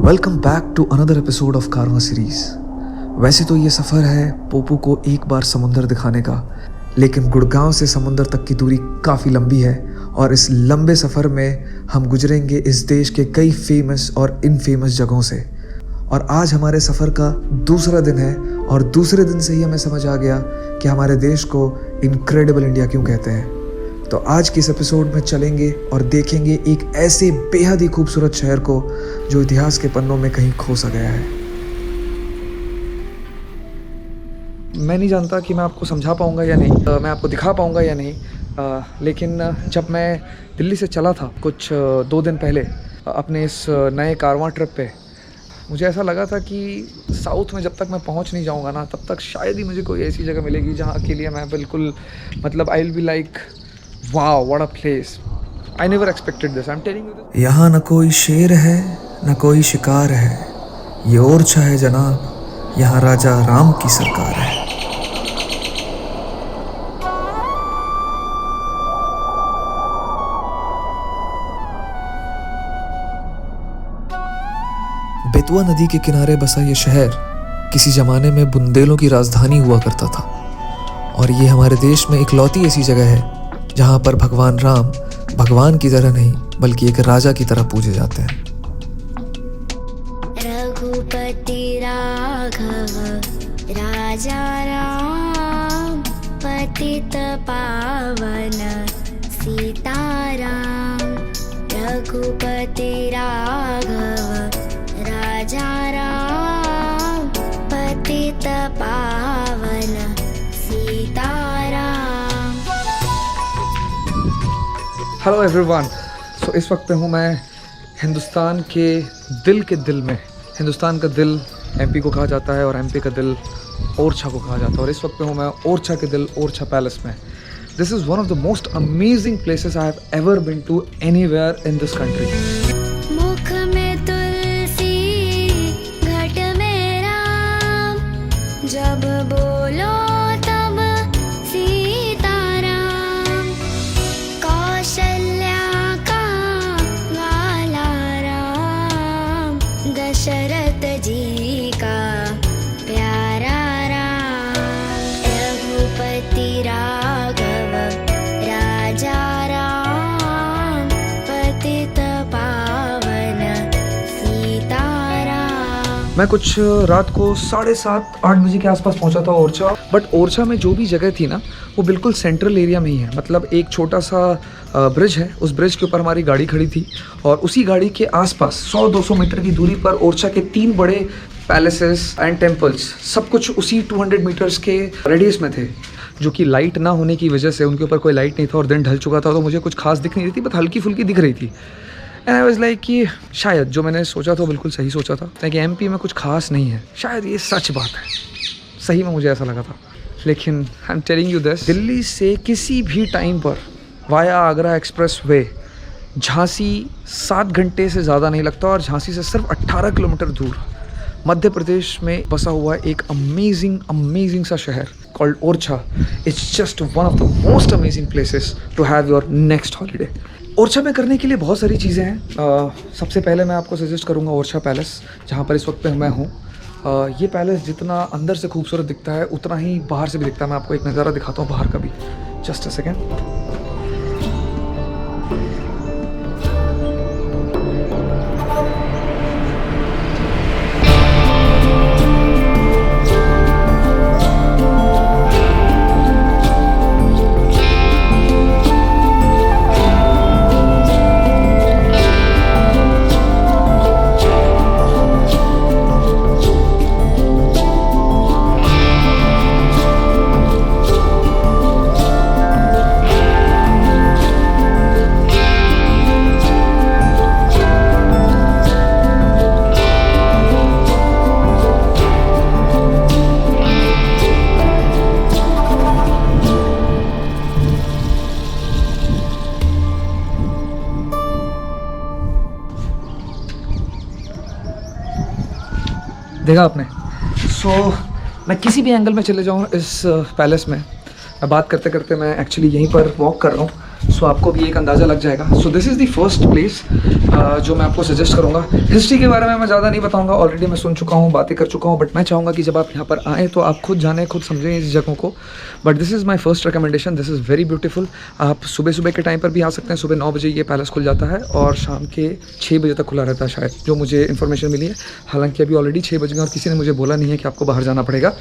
Welcome back to another episode of Karwan series. वैसे तो ये सफ़र है पोपू को एक बार समुंदर दिखाने का, लेकिन गुड़गांव से समुंदर तक की दूरी काफ़ी लंबी है और इस लंबे सफ़र में हम गुजरेंगे इस देश के कई फेमस और इनफेमस जगहों से। और आज हमारे सफ़र का दूसरा दिन है और दूसरे दिन से ही हमें समझ आ गया कि हमारे देश को इनक्रेडिबल इंडिया क्यों कहते हैं। तो आज के इस एपिसोड में चलेंगे और देखेंगे एक ऐसे बेहद ही खूबसूरत शहर को जो इतिहास के पन्नों में कहीं खो सा गया है। मैं नहीं जानता कि मैं आपको समझा पाऊंगा या नहीं, मैं आपको दिखा पाऊंगा या नहीं, लेकिन जब मैं दिल्ली से चला था कुछ 2 दिन पहले अपने इस नए कारवां ट्रिप पे, मुझे ऐसा लगा था कि साउथ में जब तक मैं पहुंच नहीं जाऊंगा ना, तब तक शायद ही मुझे कोई ऐसी जगह मिलेगी जहां के लिए मैं बिल्कुल I will be like wow what a place, I never expected this, I am telling you this. यहाँ न कोई शेर है न कोई शिकार है, ये ओरछा है जनाब, यहाँ राजा राम की सरकार है। बेतवा नदी के किनारे बसा ये शहर किसी जमाने में बुंदेलों की राजधानी हुआ करता था, और ये हमारे देश में इकलौती ऐसी जगह है जहाँ पर भगवान राम भगवान की तरह नहीं बल्कि एक राजा की तरह पूजे जाते हैं। रघुपति राघव राजा राम, पतित पावन सीताराम। रघुपति राघव राजा राम, पतित पावन सीताराम। हेलो एवरीवन, सो इस वक्त पे हूँ मैं हिंदुस्तान के दिल में। हिंदुस्तान का दिल एमपी को कहा जाता है और एमपी का दिल ओरछा को कहा जाता है, और इस वक्त पे हूँ मैं ओरछा के दिल ओरछा पैलेस में। This is one of the most amazing places I have ever been to anywhere in this country. मुख में तुलसी घट में राम, जब बोलो तब सीताराम। कौशल्या का वाला राम, दशरथ जी का प्यारा राम। रघुपति राघव राजा राम, पतित पावन सीताराम। मैं कुछ रात को 7:30-8 बजे के आसपास पहुंचा था ओरछा, बट ओरछा में जो भी जगह थी ना, वो बिल्कुल सेंट्रल एरिया में ही है। मतलब एक छोटा सा ब्रिज है, उस ब्रिज के ऊपर हमारी गाड़ी खड़ी थी, और उसी गाड़ी के आसपास 100-200 मीटर की दूरी पर ओरछा के 3 बड़े पैलेसेस एंड टेम्पल्स, सब कुछ उसी 200 मीटर्स के रेडियस में थे, जो कि लाइट ना होने की वजह से उनके ऊपर कोई लाइट नहीं था और दिन ढल चुका था, तो मुझे कुछ खास दिख नहीं रही थी, बट हल्की फुल्की दिख रही थी। एंड आई वाज लाइक कि शायद जो मैंने सोचा था बिल्कुल सही सोचा था कि एमपी में कुछ खास नहीं है, शायद ये सच बात है। सही में मुझे ऐसा लगा था। लेकिन I am telling you this, Delhi से किसी भी टाइम पर via Agra express way Jhansi 7 घंटे से ज़्यादा नहीं लगता, और झांसी से सिर्फ 18 किलोमीटर दूर मध्य प्रदेश में बसा हुआ एक अमेजिंग सा शहर called Orchha. It's just one of the most amazing places to have your next holiday. Orchha में करने के लिए बहुत सारी चीज़ें हैं। सबसे पहले मैं आपको सजेस्ट करूँगा ओरछा पैलेस, जहाँ पर इस वक्त पे मैं हूँ। ये पैलेस जितना अंदर से खूबसूरत दिखता है उतना ही बाहर से भी दिखता है। मैं आपको एक नज़ारा दिखाता हूँ बाहर का भी, जस्ट अ सेकेंड। देखा आपने। सो मैं किसी भी एंगल में चले जाऊँ इस पैलेस में, मैं बात करते करते मैं एक्चुअली यहीं पर वॉक कर रहा हूँ, सो आपको भी एक अंदाज़ा लग जाएगा। सो this is the first place जो मैं आपको सजेस्ट करूँगा। हिस्ट्री के बारे में मैं ज़्यादा नहीं बताऊँगा, ऑलरेडी मैं सुन चुका हूँ, बातें कर चुका हूँ, बट मैं चाहूँगा कि जब आप यहाँ पर आएँ तो आप खुद जानें, खुद समझें इस जगहों को। But this is my first recommendation, this is very beautiful. आप सुबह सुबह के टाइम पर भी आ सकते हैं, सुबह 9 बजे ये पैलेस खुल जाता है और शाम के 6 बजे तक खुला रहता है शायद, जो मुझे इन्फॉर्मेशन मिली है। हालांकि अभी ऑलरेडी 6 बज गए और किसी ने मुझे बोला नहीं है कि आपको बाहर जाना पड़ेगा।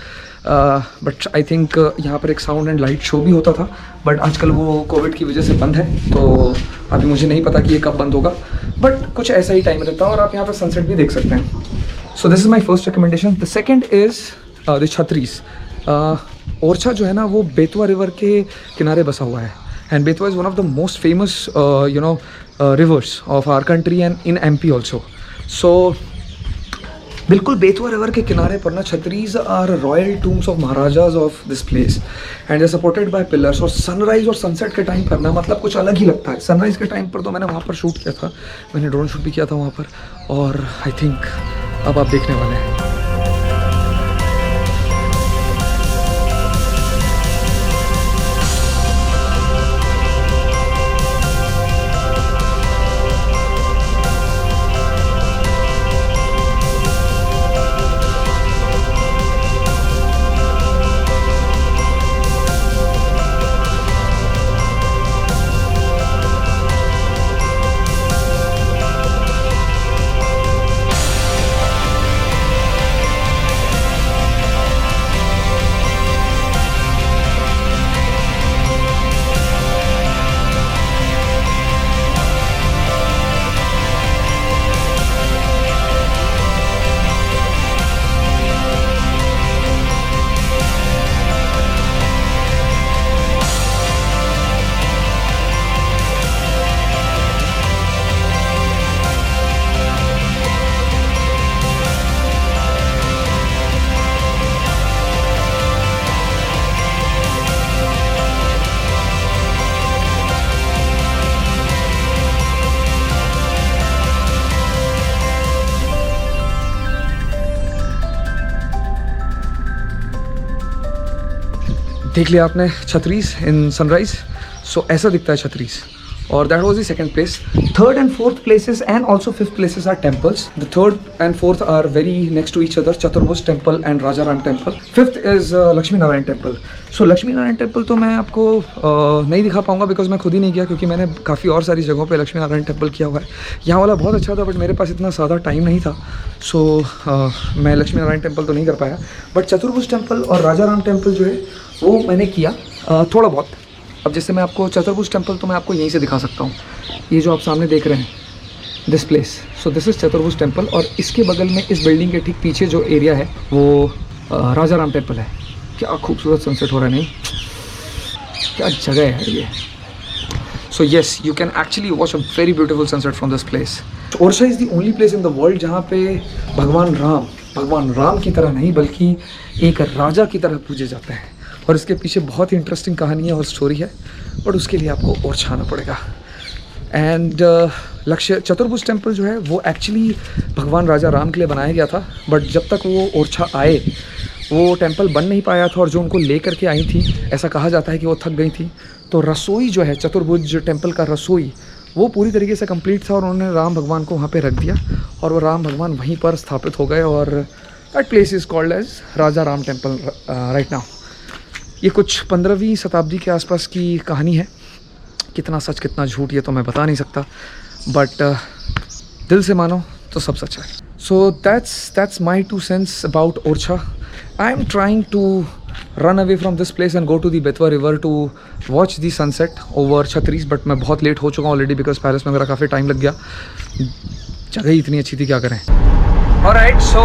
बट आई थिंक यहाँ पर एक साउंड एंड लाइट शो भी होता था, बट आजकल वो कोविड की वजह से बंद है, तो अभी मुझे नहीं पता कि ये कब बंद होगा, बट कुछ ऐसा ही टाइम रहता है और आप यहाँ पर सनसेट भी देख सकते हैं। So this is my first recommendation. The second is the chhatris. Orchha जो है ना वो बेतवा रिवर के किनारे बसा हुआ है, and Betwa is one of the most famous rivers of our country and in MP also. So बिल्कुल बेतवा रिवर के किनारे पर ना chhatris are royal tombs of maharajas of this place and they supported by pillars. और सनराइज और सनसेट के time पर ना मतलब कुछ अलग ही लगता है। सनराइज़ के टाइम पर तो मैंने वहाँ पर शूट किया था, मैंने ड्रोन शूट भी किया था वहाँ पर, और आई थिंक अब आप देखने वाले हैं। देख लिया आपने छतरीस इन सनराइज। सो ऐसा दिखता है छतरीस, और that was the second place. Third and fourth places and also fifth places are temples. The third and fourth are very next to each other, Chaturbhuj temple and Raja Ram temple. Fifth is Lakshmi Narayan temple. So Lakshmi Narayan temple तो मैं आपको नहीं दिखा पाऊंगा because मैं खुद ही नहीं किया, क्योंकि मैंने काफ़ी और सारी जगहों पे लक्ष्मी नारायण टेम्पल किया हुआ है। यहाँ वाला बहुत अच्छा था बट मेरे पास इतना ज़्यादा टाइम नहीं था, सो मैं लक्ष्मी नारायण टेम्पल तो नहीं कर पाया। बट चतुर्भुज टेम्पल और राजा राम टेम्पल जो है वो मैंने किया थोड़ा बहुत। अब जैसे मैं आपको चतुर्भुज टेम्पल तो मैं आपको यहीं से दिखा सकता हूँ, ये जो आप सामने देख रहे हैं this place. So this is चतुर्भुज टेम्पल, और इसके बगल में इस बिल्डिंग के ठीक पीछे जो एरिया है वो राजा राम टेम्पल है। क्या खूबसूरत सनसेट हो रहा है, नहीं क्या जगह है ये। So yes, you can actually watch a very beautiful sunset from this place. Orchha is the only place in the world जहाँ पे भगवान राम की तरह नहीं बल्कि एक राजा की तरह पूजे जाते हैं, और इसके पीछे बहुत ही इंटरेस्टिंग कहानी है और स्टोरी है, बट उसके लिए आपको ओरछा आना पड़ेगा। एंड चतुर्भुज टेम्पल जो है वो एक्चुअली भगवान राजा राम के लिए बनाया गया था, बट जब तक वो ओरछा आए वो टेम्पल बन नहीं पाया था, और जो उनको लेकर के आई थी ऐसा कहा जाता है कि वो थक गई थी, तो रसोई जो है चतुर्भुज टेम्पल का रसोई वो पूरी तरीके से कंप्लीट था, और उन्होंने राम भगवान को वहाँ पे रख दिया और वो राम भगवान वहीं पर स्थापित हो गए, और that place is called as Raja Ram temple right now. ये कुछ 15वीं शताब्दी के आसपास की कहानी है, कितना सच कितना झूठ ये तो मैं बता नहीं सकता, बट दिल से मानो तो सब सच है। So that's my 2 cents about Orchha. I am trying to run away from this place and go to the Betwa river to watch the sunset over chhatris, but मैं बहुत लेट हो चुका हूँ ऑलरेडी बिकॉज पैलेस में मेरा काफ़ी टाइम लग गया। जगह ही इतनी अच्छी थी, क्या करें। ऑलराइट, सो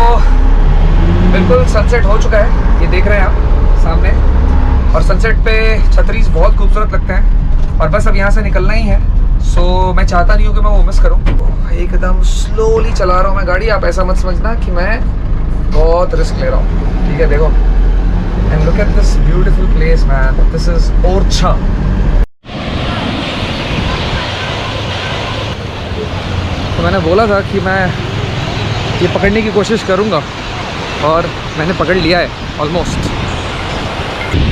बिल्कुल सनसेट हो चुका है, ये देख रहे हैं आप सामने, और सनसेट पे छतरीस बहुत खूबसूरत लगते हैं, और बस अब यहाँ से निकलना ही है। सो मैं चाहता नहीं हूँ कि मैं वो मिस करूँ। एकदम स्लोली चला रहा हूँ मैं गाड़ी, आप ऐसा मत समझना कि मैं बहुत रिस्क ले रहा हूँ, ठीक है। देखो, and look at this beautiful place man, this is Orcha। तो मैंने बोला था कि मैं ये पकड़ने की कोशिश करूँगा, और मैंने पकड़ लिया है ऑलमोस्ट।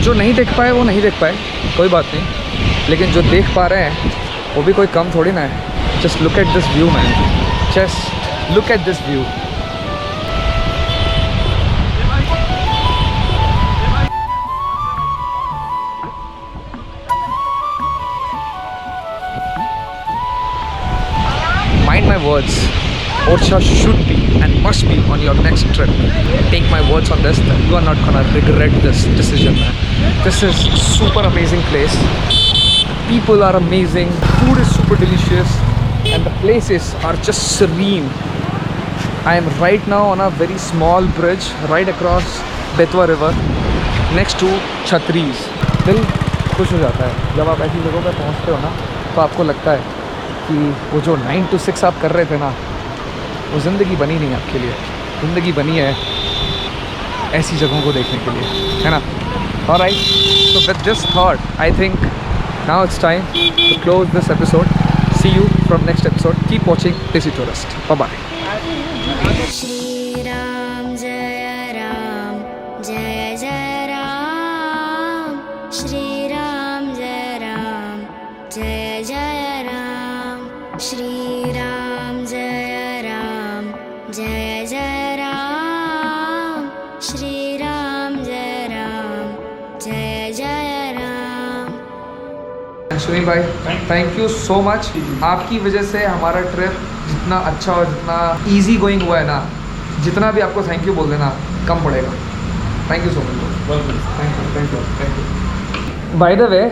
जो नहीं देख पाए वो नहीं देख पाए, कोई बात नहीं। लेकिन जो देख पा रहे हैं वो भी कोई कम थोड़ी ना है। Just look at this view man, just look at this view. Mind my words, Orcha should be and must be on your next trip. Take my words on this, that you are not gonna regret this decision, man. This is super amazing place. People are amazing, food is super delicious, and the places are just serene. I am right now on a very small bridge right across Betwa River next to Chhatris. दिल खुश हो जाता है जब आप ऐसी जगहों पर पहुंचते हो ना, तो आपको लगता है कि वो जो 9 to 6 आप कर रहे थे ना, वो ज़िंदगी बनी नहीं आपके लिए। ज़िंदगी बनी है ऐसी जगहों को देखने के लिए, है ना। Alright, so with this thought I think now it's time to close this episode. See you from next episode. Keep watching Desi Tourist. Bye bye. Shri Ram Jai Ram जय जय राम, श्री राम जय राम जय जय राम, श्री राम जय राम जय जय राम, श्री राम जय राम जय जय राम। सुनील भाई, थैंक यू सो मच। आपकी वजह से हमारा ट्रिप जितना अच्छा और जितना इजी गोइंग हुआ है ना, जितना भी आपको थैंक यू बोल देना कम पड़ेगा। Thank you so much. Thank you. By the way,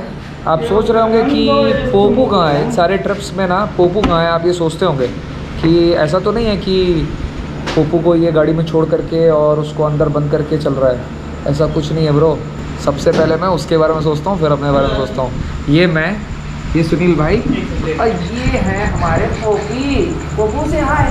आप सोच रहे होंगे कि पोपू कहाँ है। सारे ट्रिप्स में ना पोपू कहाँ है, आप ये सोचते होंगे कि ऐसा तो नहीं है कि पोपू को ये गाड़ी में छोड़ करके और उसको अंदर बंद करके चल रहा है। ऐसा कुछ नहीं है ब्रो। सबसे पहले मैं उसके बारे में सोचता हूँ, फिर अपने बारे में सोचता हूँ। ये सुनील भाई और ये हैं हमारे पोपी। पोपू से हाय।